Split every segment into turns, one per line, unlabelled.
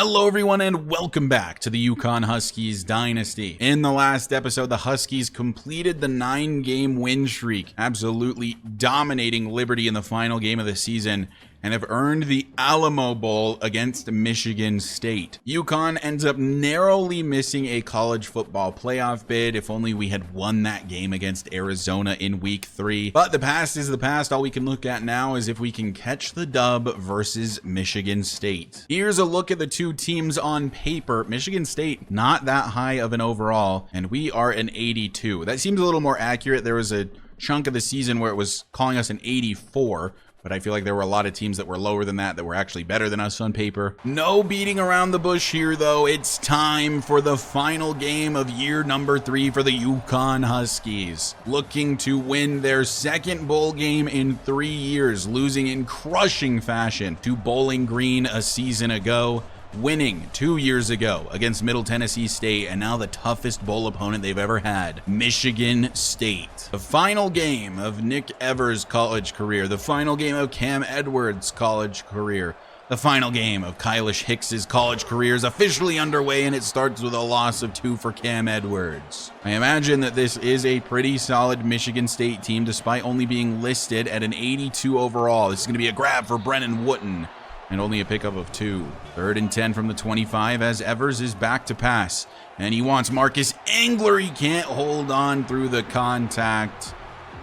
Hello everyone and welcome back to the UConn Huskies Dynasty. In the last episode, the Huskies completed the 9-game win streak, absolutely dominating Liberty in the final game of the season, and have earned the Alamo Bowl against Michigan State. UConn ends up narrowly missing a college football playoff bid. If only we had won that game against Arizona in week 3. But the past is the past. All we can look at now is if we can catch the dub versus Michigan State. Here's a look at the two teams on paper. Michigan State, not that high of an overall, and we are an 82. That seems a little more accurate. There was a chunk of the season where it was calling us an 84. But I feel like there were a lot of teams that were lower than that were actually better than us on paper. No beating around the bush here, though. It's time for the final game of year number 3 for the UConn Huskies. Looking to win their second bowl game in 3 years, losing in crushing fashion to Bowling Green a season ago. Winning 2 years ago against Middle Tennessee State, and now the toughest bowl opponent they've ever had, Michigan State. The final game of Nick Evers' college career, the final game of Cam Edwards' college career, the final game of Kylish Hicks' college career is officially underway, and it starts with a loss of 2 for Cam Edwards. I imagine that this is a pretty solid Michigan State team, despite only being listed at an 82 overall. This is going to be a grab for Brennan Wooten, and only a pickup of 2. 3rd and 10 from the 25 as Evers is back to pass. And he wants Marcus Engler. He can't hold on through the contact.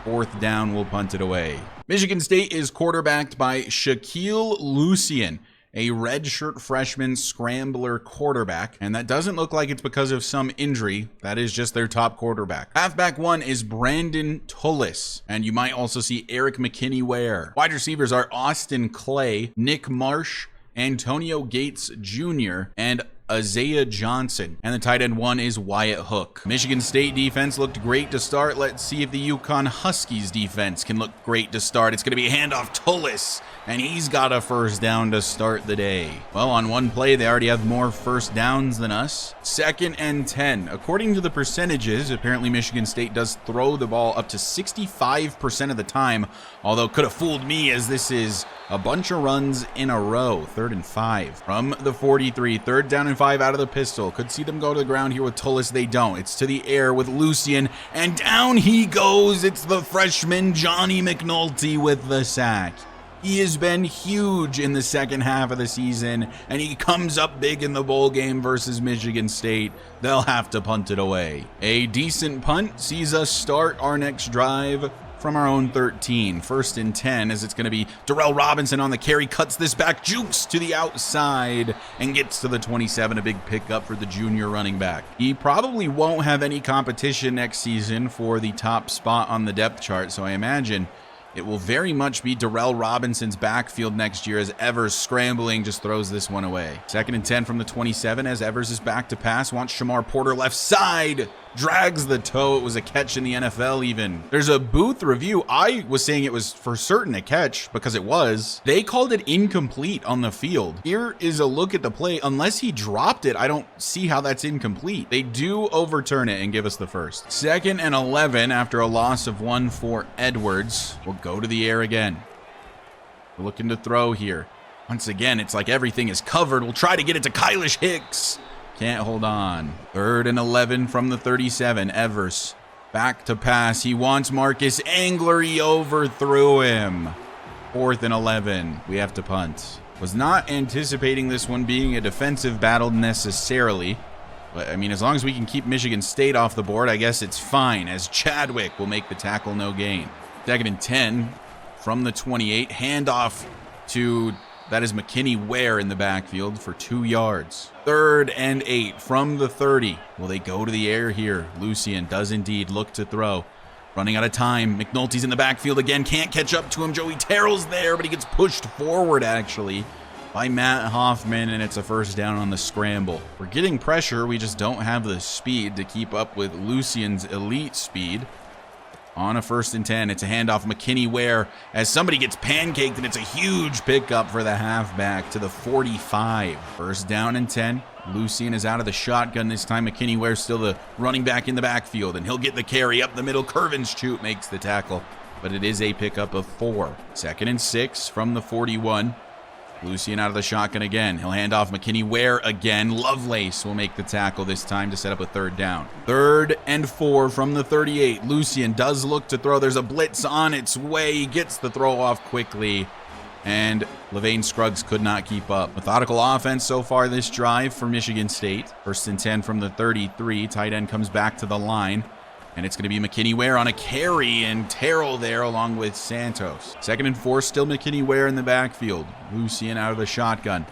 4th down, we'll punt it away. Michigan State is quarterbacked by Shaquille Lucien, a redshirt freshman scrambler quarterback, and that doesn't look like it's because of some injury. That is just their top quarterback. Halfback 1 is Brandon Tullis, and you might also see Eric McKinney-Ware. Wide receivers are Austin Clay, Nick Marsh, Antonio Gates Jr., and Isaiah Johnson. And the tight end 1 is Wyatt Hook. Michigan State defense looked great to start. Let's see if the UConn Huskies defense can look great to start. It's going to be a handoff Tullis, and he's got a first down to start the day. Well, on one play, they already have more first downs than us. 2nd and 10. According to the percentages, apparently Michigan State does throw the ball up to 65% of the time, although could have fooled me as this is a bunch of runs in a row. 3rd and 5 from the 43. 3rd down and 5 out of the pistol. Could see them go to the ground here with Tullis. They don't. It's to the air with Lucien, and down he goes. It's the freshman Johnny McNulty with the sack. He has been huge in the second half of the season, and he comes up big in the bowl game versus Michigan State. They'll have to punt it away. A decent punt sees us start our next drive from our own 13. 1st and 10, as it's going to be Darrell Robinson on the carry, cuts this back, jukes to the outside, and gets to the 27. A big pickup for the junior running back. He probably won't have any competition next season for the top spot on the depth chart, so I imagine it will very much be Darrell Robinson's backfield next year as Evers scrambling just throws this one away. 2nd and 10 from the 27 as Evers is back to pass. Wants Shamar Porter left side. Drags the toe. It was a catch in the NFL even. There's a booth review. I was saying it was for certain a catch because it was. They called it incomplete on the field. Here is a look at the play. Unless he dropped it, I don't see how that's incomplete. They do overturn it and give us the first. 2nd and 11 after a loss of 1 for Edwards. We'll go to the air again. We're looking to throw here. Once again, it's like everything is covered. We'll try to get it to Kylish Hicks. Can't hold on. 3rd and 11 from the 37. Evers back to pass. He wants Marcus Engler. He overthrew him. 4th and 11. We have to punt. Was not anticipating this one being a defensive battle necessarily. But, I mean, as long as we can keep Michigan State off the board, I guess it's fine, as Chadwick will make the tackle, no gain. 2nd and 10 from the 28. Handoff to, that is McKinney-Ware in the backfield for 2 yards. 3rd and 8 from the 30. Will they go to the air here? Lucien does indeed look to throw. Running out of time. McNulty's in the backfield again. Can't catch up to him. Joey Terrell's there, but he gets pushed forward, actually, by Matt Hoffman, and it's a first down on the scramble. We're getting pressure. We just don't have the speed to keep up with Lucien's elite speed. On a 1st and 10, it's a handoff McKinney-Ware as somebody gets pancaked, and it's a huge pickup for the halfback to the 45. 1st down and 10. Lucien is out of the shotgun this time. McKinney-Ware's still the running back in the backfield, and he'll get the carry up the middle. Curvinschute makes the tackle, but it is a pickup of 4. 2nd and 6 from the 41. Lucian out of the shotgun again. He'll hand off McKinney Ware again. Lovelace will make the tackle this time to set up a third down. 3rd and 4 from the 38. Lucian does look to throw. There's a blitz on its way. He gets the throw off quickly, and Levain Scruggs could not keep up. Methodical offense so far this drive for Michigan State. 1st and 10 from the 33. Tight end comes back to the line. And it's going to be McKinney Ware on a carry, and Terrell there along with Santos. 2nd and 4, still McKinney Ware in the backfield. Lucian out of the shotgun.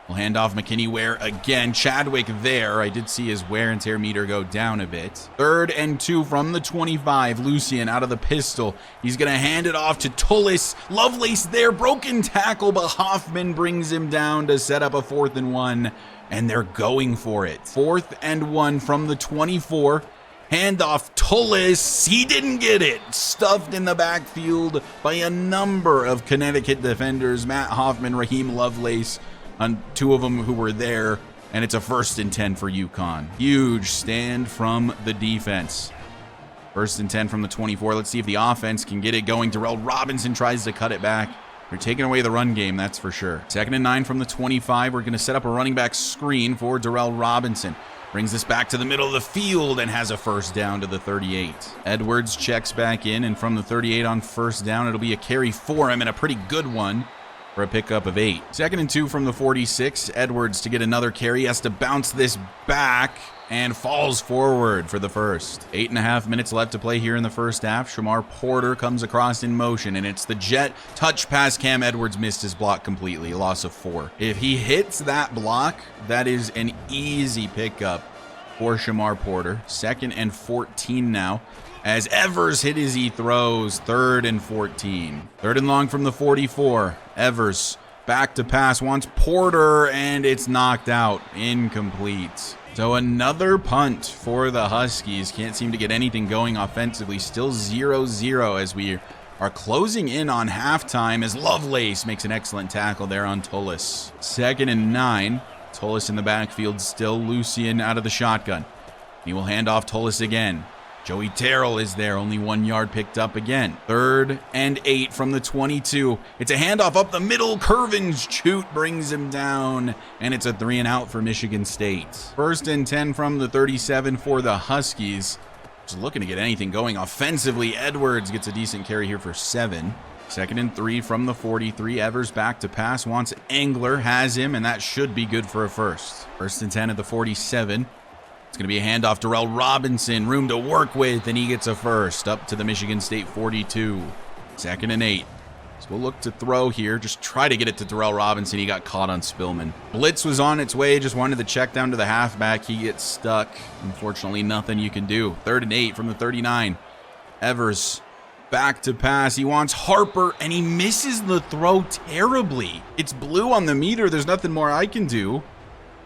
We'll hand off McKinney Ware again. Chadwick there. I did see his wear and tear meter go down a bit. 3rd and 2 from the 25. Lucian out of the pistol. He's going to hand it off to Tullis. Lovelace there. Broken tackle, but Hoffman brings him down to set up a 4th and 1. And they're going for it. 4th and 1 from the 24. Handoff, Tullis, he didn't get it. Stuffed in the backfield by a number of Connecticut defenders. Matt Hoffman, Raheem Lovelace, and 2 of them who were there. And it's a 1st and 10 for UConn. Huge stand from the defense. 1st and 10 from the 24. Let's see if the offense can get it going. Darrell Robinson tries to cut it back. They're taking away the run game, that's for sure. 2nd and 9 from the 25. We're going to set up a running back screen for Darrell Robinson. Brings this back to the middle of the field and has a 1st down to the 38. Edwards checks back in, and from the 38 on 1st down, it'll be a carry for him, and a pretty good one for a pickup of 8. 2nd and 2 from the 46. Edwards to get another carry. Has to bounce this back and falls forward for the 1st. 8.5 minutes left to play here in the 1st half. Shamar Porter comes across in motion, and it's the jet touch pass. Cam Edwards missed his block completely, a loss of 4. If he hits that block, that is an easy pickup for Shamar Porter. 2nd and 14 now, as Evers hit as he throws. 3rd and 14. 3rd and long from the 44. Evers back to pass, wants Porter, and it's knocked out. Incomplete. So another punt for the Huskies. Can't seem to get anything going offensively. Still 0-0 as we are closing in on halftime, as Lovelace makes an excellent tackle there on Tullis. 2nd and 9. Tullis in the backfield still. Lucian out of the shotgun. He will hand off Tullis again. Joey Terrell is there, only 1 yard picked up again. 3rd and 8 from the 22. It's a handoff up the middle. Curvin Chute brings him down, and it's a 3 and out for Michigan State. 1st and 10 from the 37 for the Huskies. Just looking to get anything going offensively. Edwards gets a decent carry here for 7. 2nd and 3 from the 43. Evers back to pass, wants Engler, has him, and that should be good for a 1st. 1st and 10 at the 47. It's going to be a handoff. Darrell Robinson, room to work with, and he gets a 1st up to the Michigan State 42. 2nd and 8. So we'll look to throw here. Just try to get it to Darrell Robinson. He got caught on Spillman. Blitz was on its way. Just wanted to check down to the halfback. He gets stuck. Unfortunately, nothing you can do. 3rd and 8 from the 39. Evers back to pass. He wants Harper, and he misses the throw terribly. It's blue on the meter. There's nothing more I can do.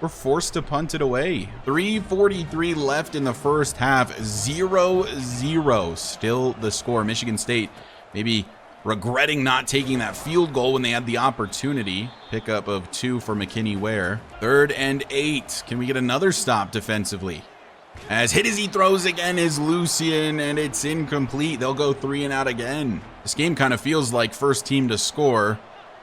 We're forced to punt it away. 3:43 left in the 1st half. 0-0 still the score. Michigan State maybe regretting not taking that field goal when they had the opportunity. Pickup of 2 for McKinney Ware. 3rd and 8. Can we get another stop defensively? As hit as he throws again is Lucian, and it's incomplete. They'll go 3 and out again. This game kind of feels like first team to score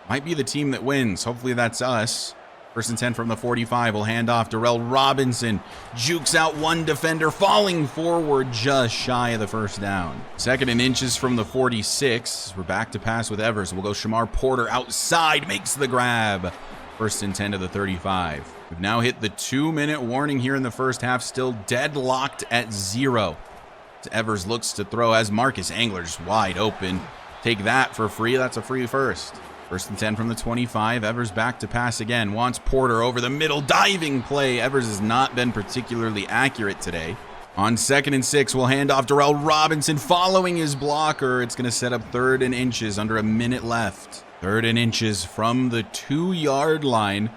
might be the team that wins. Hopefully that's us. 1st and 10 from the 45. Will hand off. Darrell Robinson jukes out one defender, falling forward just shy of the 1st down. 2nd and inches from the 46. We're back to pass with Evers. We'll go Shamar Porter outside, makes the grab. 1st and 10 to the 35. We've now hit the 2-minute warning here in the 1st half, still deadlocked at 0. As Evers looks to throw as Marcus Engler just wide open. Take that for free. That's a free 1st. 1st and 10 from the 25. Evers back to pass again. Wants Porter over the middle. Diving play. Evers has not been particularly accurate today. On 2nd and 6, we'll hand off Darrell Robinson following his blocker. It's going to set up 3rd and inches under a minute left. 3rd and inches from the 2-yard line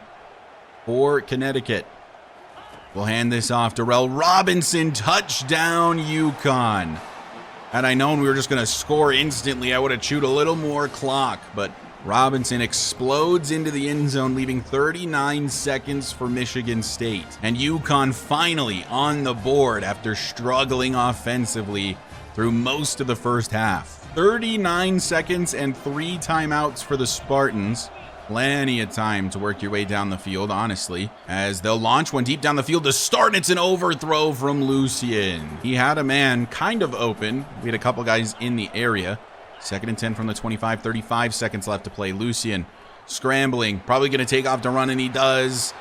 for Connecticut. We'll hand this off. Darrell Robinson, touchdown UConn. Had I known we were just going to score instantly, I would have chewed a little more clock, but Robinson explodes into the end zone, leaving 39 seconds for Michigan State. And UConn finally on the board after struggling offensively through most of the 1st half. 39 seconds and 3 timeouts for the Spartans. Plenty of time to work your way down the field, honestly, as they'll launch one deep down the field to start, and it's an overthrow from Lucien. He had a man kind of open. We had a couple guys in the area. 2nd and 10 from the 25, 35 seconds left to play. Lucien scrambling, probably going to take off to run, and he does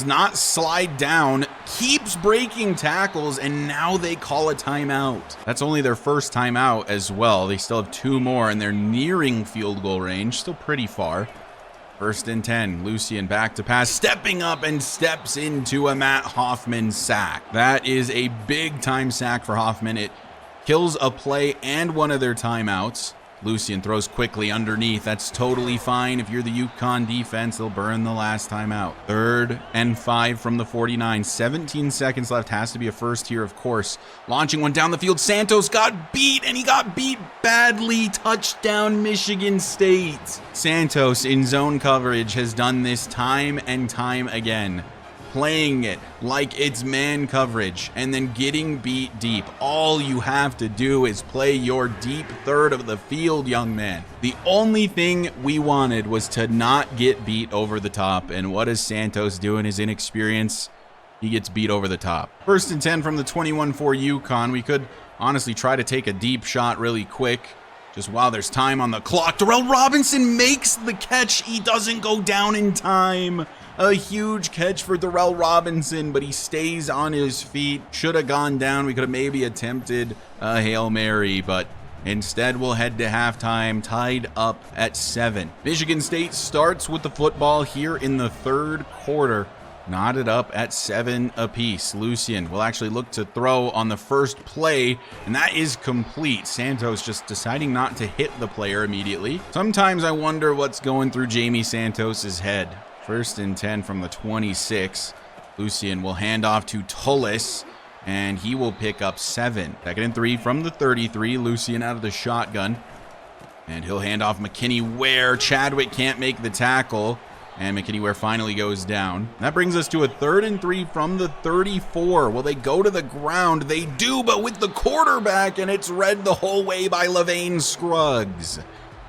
not slide down, keeps breaking tackles, and now they call a timeout. That's only their first timeout as well. They still have 2 more, and they're nearing field goal range, still pretty far. 1st and 10, Lucien back to pass, stepping up and steps into a Matt Hoffman sack. That is a big time sack for Hoffman. It kills a play and one of their timeouts. Lucien throws quickly underneath. That's totally fine. If you're the UConn defense, they'll burn the last timeout. 3rd and 5 from the 49. 17 seconds left. Has to be a first here, of course. Launching one down the field. Santos got beat, and he got beat badly. Touchdown, Michigan State. Santos in zone coverage has done this time and time again. Playing it like it's man coverage and then getting beat deep. All you have to do is play your deep third of the field, young man. The only thing we wanted was to not get beat over the top. And what does Santos do in his inexperience? He gets beat over the top. 1st and 10 from the 21 for UConn. We could honestly try to take a deep shot really quick, just while there's time on the clock. Darrell Robinson makes the catch. He doesn't go down in time. A huge catch for Darrell Robinson, but he stays on his feet. Should have gone down. We could have maybe attempted a Hail Mary, but instead we'll head to halftime, tied up at 7. Michigan State starts with the football here in the 3rd quarter, knotted up at 7 apiece. Lucien will actually look to throw on the first play, and that is complete. Santos just deciding not to hit the player immediately. Sometimes I wonder what's going through Jamie Santos's head. 1st and 10 from the 26. Lucien will hand off to Tullis, and he will pick up 7. 2nd and 3 from the 33. Lucien out of the shotgun, and he'll hand off McKinney Ware. Chadwick can't make the tackle, and McKinney Ware finally goes down. That brings us to a 3rd and 3 from the 34. Will they go to the ground? They do, but with the quarterback, and it's read the whole way by Levain Scruggs.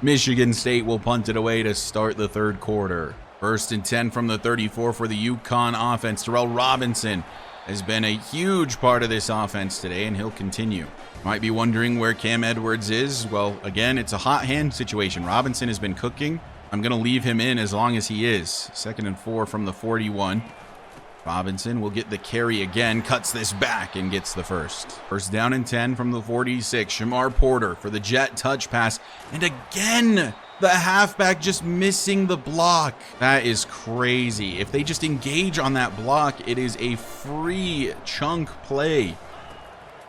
Michigan State will punt it away to start the 3rd quarter. 1st and 10 from the 34 for the UConn offense. Darrell Robinson has been a huge part of this offense today, and he'll continue. Might be wondering where Cam Edwards is. Well, again, it's a hot hand situation. Robinson has been cooking. I'm going to leave him in as long as he is. 2nd and 4 from the 41. Robinson will get the carry again, cuts this back, and gets the first. 1st down and 10 from the 46. Shamar Porter for the jet touch pass. And again, the halfback just missing the block. That is crazy. If they just engage on that block, it is a free chunk play.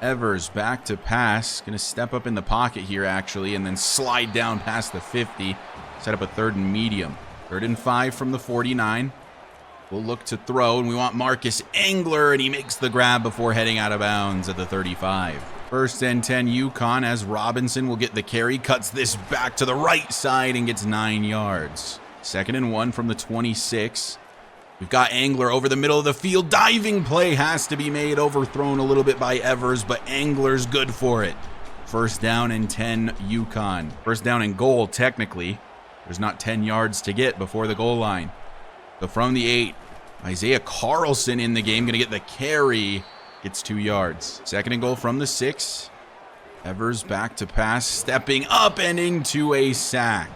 Evers back to pass. Going to step up in the pocket here, actually, and then slide down past the 50. Set up a 3rd and medium. 3rd and 5 from the 49. We'll look to throw, and we want Marcus Engler, and he makes the grab before heading out of bounds at the 35. 1st and 10 UConn, as Robinson will get the carry, cuts this back to the right side and gets 9 yards. 2nd and 1 from the 26. We've got Engler over the middle of the field. Diving play has to be made, overthrown a little bit by Evers, but Engler's good for it. 1st down and 10 UConn. 1st down and goal, technically. There's not 10 yards to get before the goal line. So from the 8, Isaiah Carlson in the game, going to get the carry. Gets 2 yards. 2nd and goal from the 6. Evers back to pass, stepping up and into a sack.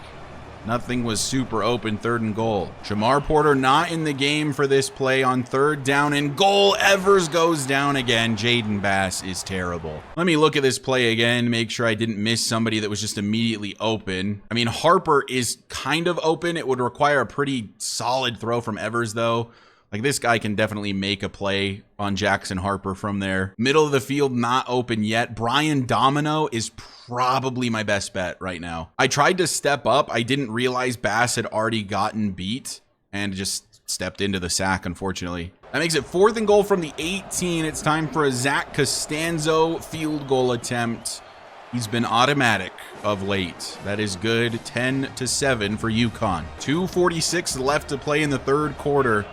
Nothing was super open. 3rd and goal. Shamar Porter not in the game for this play on 3rd down and goal. Evers goes down again. Jaden Bass is terrible. Let me look at this play again, make sure I didn't miss somebody that was just immediately open. I mean, Harper is kind of open. It would require a pretty solid throw from Evers, though. Like, this guy can definitely make a play on Jackson Harper from there. Middle of the field, not open yet. Brian Domino is probably my best bet right now. I tried to step up. I didn't realize Bass had already gotten beat and just stepped into the sack, unfortunately. That makes it 4th and goal from the 18. It's time for a Zach Costanzo field goal attempt. He's been automatic of late. That is good. 10-7 for UConn. 2:46 left to play in the 3rd quarter.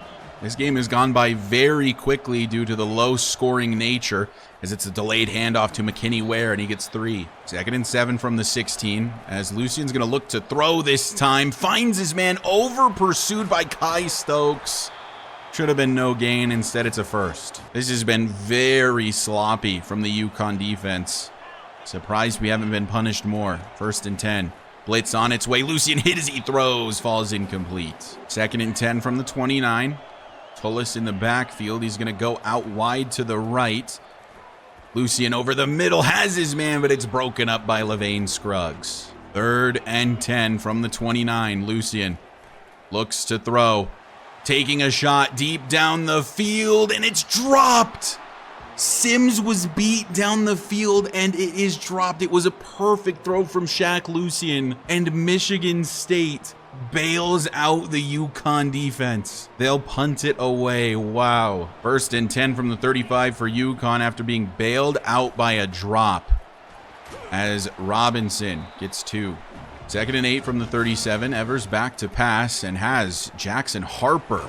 This game has gone by very quickly due to the low-scoring nature, as it's a delayed handoff to McKinney Ware, and he gets 3. 2nd and 7 from the 16, as Lucian's going to look to throw this time. Finds his man, over-pursued by Kai Stokes. Should have been no gain. Instead, it's a first. This has been very sloppy from the UConn defense. Surprised we haven't been punished more. 1st and 10. Blitz on its way. Lucian hit as he throws. Falls incomplete. 2nd and 10 from the 29. Tullis in the backfield. He's going to go out wide to the right. Lucian over the middle. Has his man, but it's broken up by Levain Scruggs. 3rd and 10 from the 29. Lucian looks to throw. Taking a shot deep down the field, and it's dropped. Sims was beat down the field, and it is dropped. It was a perfect throw from Shaq Lucian, and Michigan State bails out the UConn defense. They'll punt it away. Wow. 1st and 10 from the 35 for UConn after being bailed out by a drop, as Robinson gets 2. 2nd and 8 from the 37. Evers back to pass and has Jackson Harper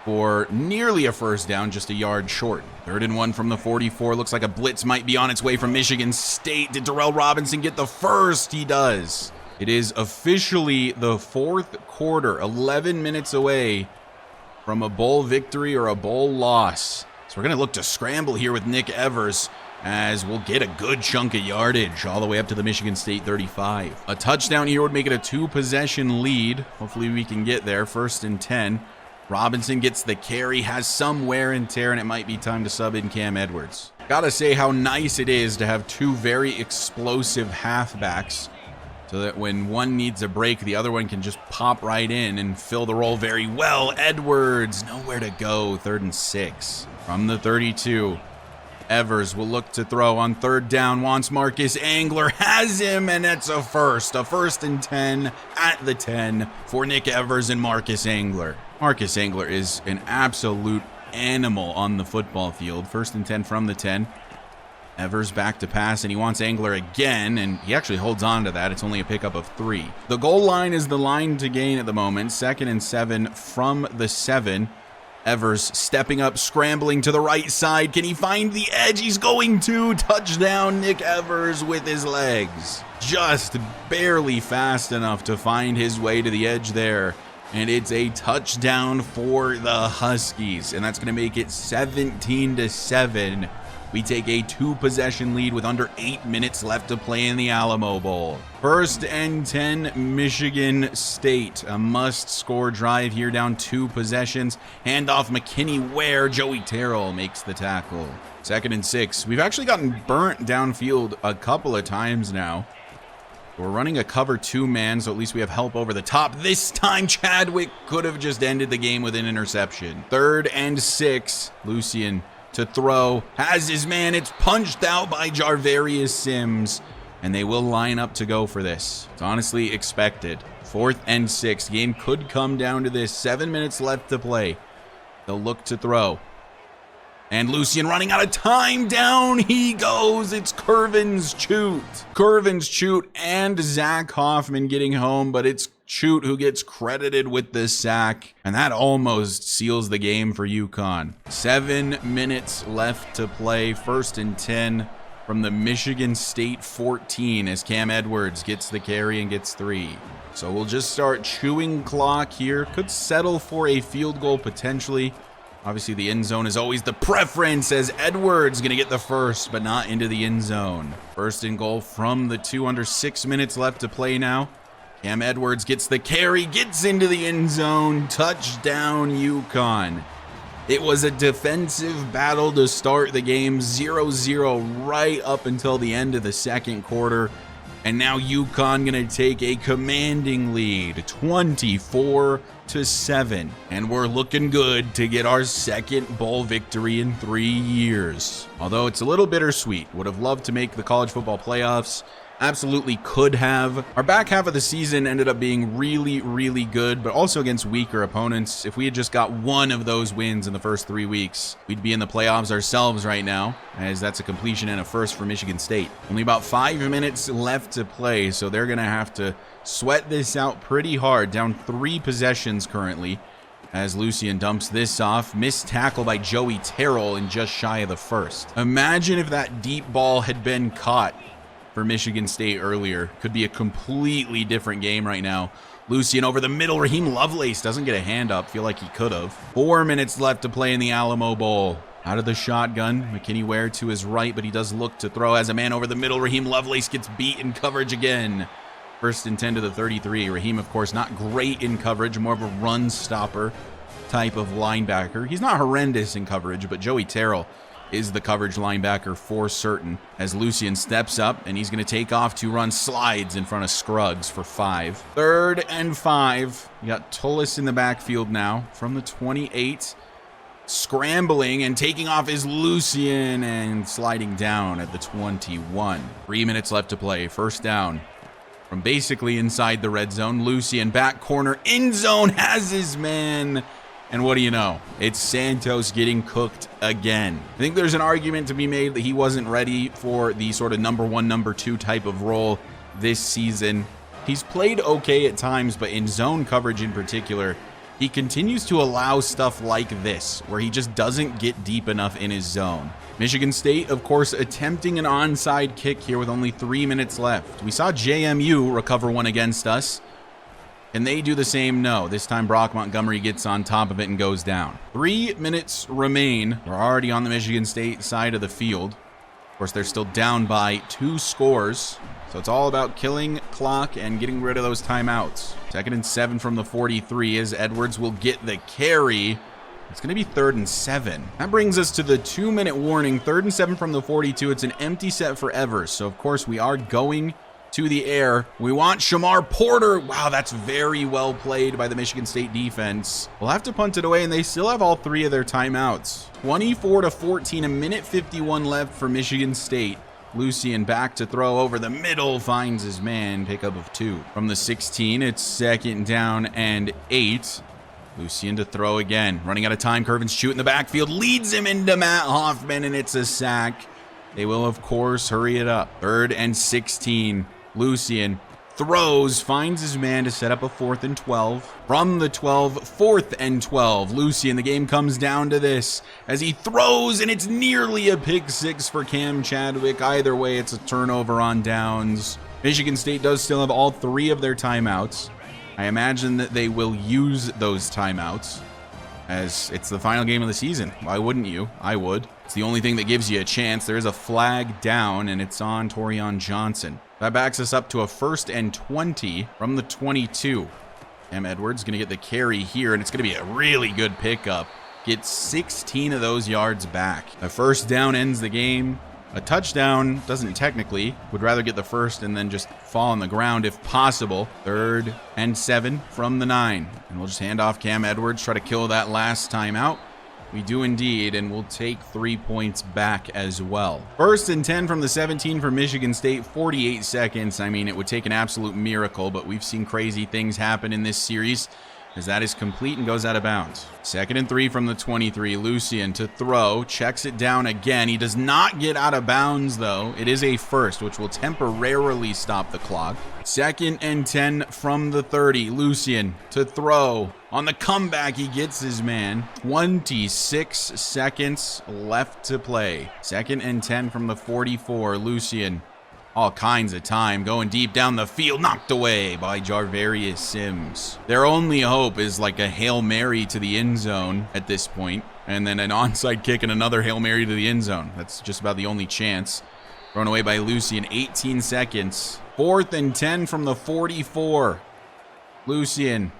for nearly a first down, just a yard short. 3rd and 1 from the 44. Looks like a blitz might be on its way from Michigan State. Did Darrell Robinson get the first? He does. It is officially the 4th quarter, 11 minutes away from a bowl victory or a bowl loss. So we're going to look to scramble here with Nick Evers, as we'll get a good chunk of yardage all the way up to the Michigan State 35. A touchdown here would make it a 2-possession lead. Hopefully we can get there. 1st and 10. Robinson gets the carry, has some wear and tear, and it might be time to sub in Cam Edwards. Gotta say how nice it is to have 2 very explosive halfbacks, so that when one needs a break, the other one can just pop right in and fill the role very well. Edwards, nowhere to go. 3rd and 6. From the 32, Evers will look to throw on 3rd down. Wants Marcus Angler. Has him, and it's a first. A 1st and 10 at the 10 for Nick Evers and Marcus Angler. Marcus Angler is an absolute animal on the football field. 1st and 10 from the 10. Evers back to pass, and he wants Angler again, and he actually holds on to that. It's only a pickup of 3. The goal line is the line to gain at the moment. 2nd and 7 from the 7. Evers stepping up, scrambling to the right side. Can he find the edge? He's going to. Touchdown, Nick Evers with his legs. Just barely fast enough to find his way to the edge there. And it's a touchdown for the Huskies. And that's going to make it 17-7. We take a 2-possession lead with under 8 minutes left to play in the Alamo Bowl. 1st and 10, Michigan State. A must-score drive here, down 2 possessions. Handoff McKinney Ware. Joey Terrell makes the tackle. 2nd and 6. We've actually gotten burnt downfield a couple of times now. We're running a cover 2 man, so at least we have help over the top. This time, Chadwick could have just ended the game with an interception. 3rd and 6, Lucian to throw, has his man. It's punched out by Jarvarius Sims, and they will line up to go for this. It's honestly expected. 4th and 6. Game could come down to this. 7 minutes left to play. They'll look to throw. And Lucian running out of time. Down he goes. It's Curvin's Chute. Curvin's Chute and Zach Hoffman getting home, but it's Chute who gets credited with this sack, and that almost seals the game for UConn. 7 minutes left to play. 1st and 10 from the Michigan State 14 as Cam Edwards gets the carry and gets 3. So we'll just start chewing clock here. Could settle for a field goal potentially. Obviously the end zone is always the preference, as Edwards gonna get the first, but not into the end zone. 1st and goal from the 2, under 6 minutes left to play now. Cam Edwards gets the carry, gets into the end zone. Touchdown, UConn. It was a defensive battle to start the game, 0-0 right up until the end of the 2nd quarter. And now UConn gonna take a commanding lead, 24-7. And we're looking good to get our 2nd bowl victory in 3 years. Although it's a little bittersweet. Would have loved to make the college football playoffs. Absolutely could have. Our back half of the season ended up being really, really good, but also against weaker opponents. If we had just got one of those wins in the first 3 weeks, we'd be in the playoffs ourselves right now, as that's a completion and a first for Michigan State. Only about 5 minutes left to play, so they're going to have to sweat this out pretty hard. Down 3 possessions currently. as Lucien dumps this off. Missed tackle by Joey Terrell in just shy of the first. Imagine if that deep ball had been caught for Michigan State earlier. Could be a completely different game right now. Lucien over the middle. Raheem Lovelace doesn't get a hand up. Feel like he could have. 4 minutes left to play in the Alamo Bowl. Out of the shotgun, McKinney Ware to his right, but he does look to throw as a man over the middle. Raheem Lovelace gets beat in coverage again. 1st and 10 to the 33. Raheem, of course, not great in coverage, more of a run stopper type of linebacker. He's not horrendous in coverage, but Joey Terrell is the coverage linebacker for certain, as Lucien steps up and he's going to take off to run slides in front of Scruggs for 5. 3rd and 5. You got Tullis in the backfield now from the 28. Scrambling and taking off is Lucien and sliding down at the 21. 3 minutes left to play. 1st down from basically inside the red zone. Lucien back corner, end zone, has his man. And what do you know? It's Santos getting cooked again. I think there's an argument to be made that he wasn't ready for the sort of number 1, number 2 type of role this season. He's played okay at times, but in zone coverage in particular, he continues to allow stuff like this, where he just doesn't get deep enough in his zone. Michigan State, of course, attempting an onside kick here with only 3 minutes left. We saw JMU recover one against us. Can they do the same? No. This time Brock Montgomery gets on top of it and goes down. 3 minutes remain. We're already on the Michigan State side of the field. Of course, they're still down by 2 scores. So it's all about killing clock and getting rid of those timeouts. 2nd and 7 from the 43 as Edwards will get the carry. It's going to be 3rd and 7. That brings us to the 2-minute warning. 3rd and 7 from the 42. It's an empty set for Evers. So, of course, we are going to the air. We want Shamar Porter. Wow, that's very well played by the Michigan State defense. We'll have to punt it away, and they still have all 3 of their timeouts. 24-14, a minute 51 left for Michigan State. Lucien back to throw over the middle, finds his man, pickup of 2. From the 16, it's 2nd down and 8. Lucien to throw again. Running out of time, Curvin's shoot in the backfield, leads him into Matt Hoffman, and it's a sack. They will, of course, hurry it up. 3rd and 16. Lucien throws, finds his man to set up a 4th and 12. From the 12, 4th and 12. Lucien, the game comes down to this as he throws, and it's nearly a pick 6 for Cam Chadwick. Either way, it's a turnover on downs. Michigan State does still have all 3 of their timeouts. I imagine that they will use those timeouts as it's the final game of the season. Why wouldn't you? I would. It's the only thing that gives you a chance. There is a flag down, and it's on Torian Johnson. That backs us up to a 1st and 20 from the 22. Cam Edwards going to get the carry here, and it's going to be a really good pickup. Gets 16 of those yards back. A 1st down ends the game. A touchdown doesn't technically. Would rather get the 1st and then just fall on the ground if possible. 3rd and 7 from the 9. And we'll just hand off Cam Edwards, try to kill that last time out. We do indeed, and we'll take 3 points back as well. 1st and 10 from the 17 for Michigan State, 48 seconds. I mean, it would take an absolute miracle, but we've seen crazy things happen in this series as that is complete and goes out of bounds. 2nd and 3 from the 23. Lucien to throw, checks it down again. He does not get out of bounds, though. It is a 1st, which will temporarily stop the clock. 2nd and 10 from the 30. Lucien to throw. On the comeback, he gets his man. 26 seconds left to play. 2nd and 10 from the 44. Lucien, all kinds of time, going deep down the field, knocked away by Jarvarius Sims. Their only hope is like a Hail Mary to the end zone at this point, and then an onside kick and another Hail Mary to the end zone. That's just about the only chance. Thrown away by Lucien, 18 seconds. 4th and 10 from the 44. Lucien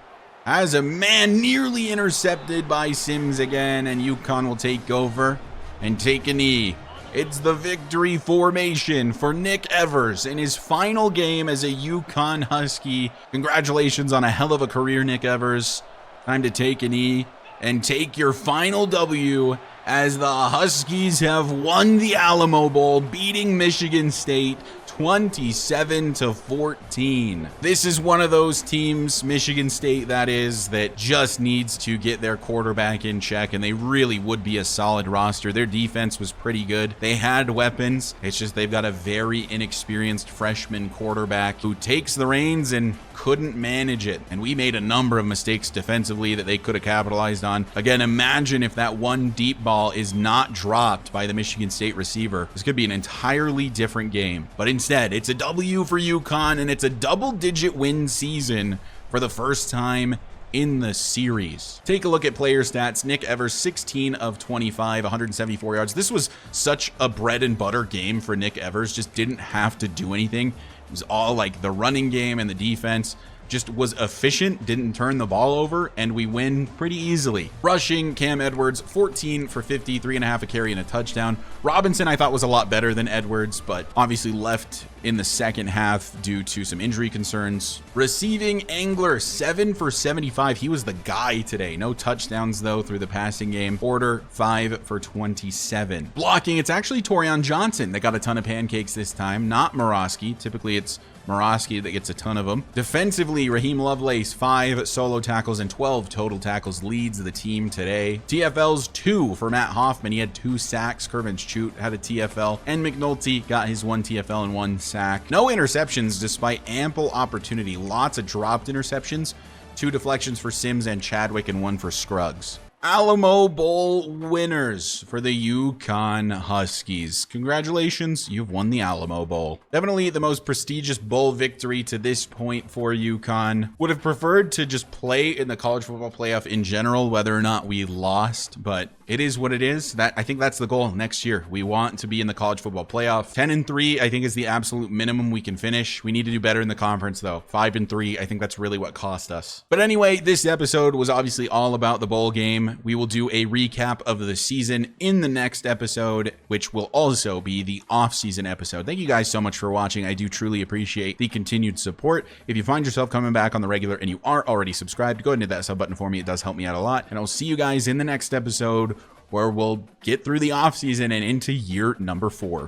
has a man, nearly intercepted by Sims again, and UConn will take over and take a knee. It's the victory formation for Nick Evers in his final game as a UConn Husky. Congratulations on a hell of a career, Nick Evers. Time to take a knee and take your final W as the Huskies have won the Alamo Bowl, beating Michigan State 27-14. This is one of those teams, Michigan State that is, that just needs to get their quarterback in check, and they really would be a solid roster. Their defense was pretty good. They had weapons. It's just they've got a very inexperienced freshman quarterback who takes the reins and couldn't manage it, and we made a number of mistakes defensively that they could have capitalized on. Again, imagine if that one deep ball is not dropped by the Michigan State receiver. This could be an entirely different game, but instead, it's a W for UConn, and it's a double-digit win season for the first time in the series. Take a look at player stats. Nick Evers, 16 of 25, 174 yards. This was such a bread and butter game for Nick Evers. Just didn't have to do anything. It was all like the running game and the defense. Just was efficient, didn't turn the ball over, and we win pretty easily. Rushing, Cam Edwards, 14 for 50, 3.5 a carry and a touchdown. Robinson, I thought, was a lot better than Edwards, but obviously left in the second half due to some injury concerns. Receiving, Angler, 7 for 75. He was the guy today. No touchdowns, though, through the passing game. Porter, 5 for 27. Blocking, it's actually Torian Johnson that got a ton of pancakes this time, not Morosky. Typically, it's Morosky that gets a ton of them. Defensively, Raheem Lovelace, 5 solo tackles and 12 total tackles, leads the team today. TFLs, 2 for Matt Hoffman. He had 2 sacks. Kervin Chute had a TFL, and McNulty got his 1 TFL and 1 sack. No interceptions despite ample opportunity. Lots of dropped interceptions. 2 deflections for Sims and Chadwick and 1 for Scruggs. Alamo Bowl winners for the UConn Huskies. Congratulations, you've won the Alamo Bowl. Definitely the most prestigious bowl victory to this point for UConn. Would have preferred to just play in the college football playoff in general, whether or not we lost, but it is what it is. I think that's the goal next year. We want to be in the college football playoff. 10-3, I think, is the absolute minimum we can finish. We need to do better in the conference, though. 5-3, I think that's really what cost us. But anyway, this episode was obviously all about the bowl game. We will do a recap of the season in the next episode, which will also be the off-season episode. Thank you guys so much for watching. I do truly appreciate the continued support. If you find yourself coming back on the regular and you are already subscribed, go ahead and hit that sub button for me. It does help me out a lot. And I'll see you guys in the next episode, where we'll get through the off season and into year number 4.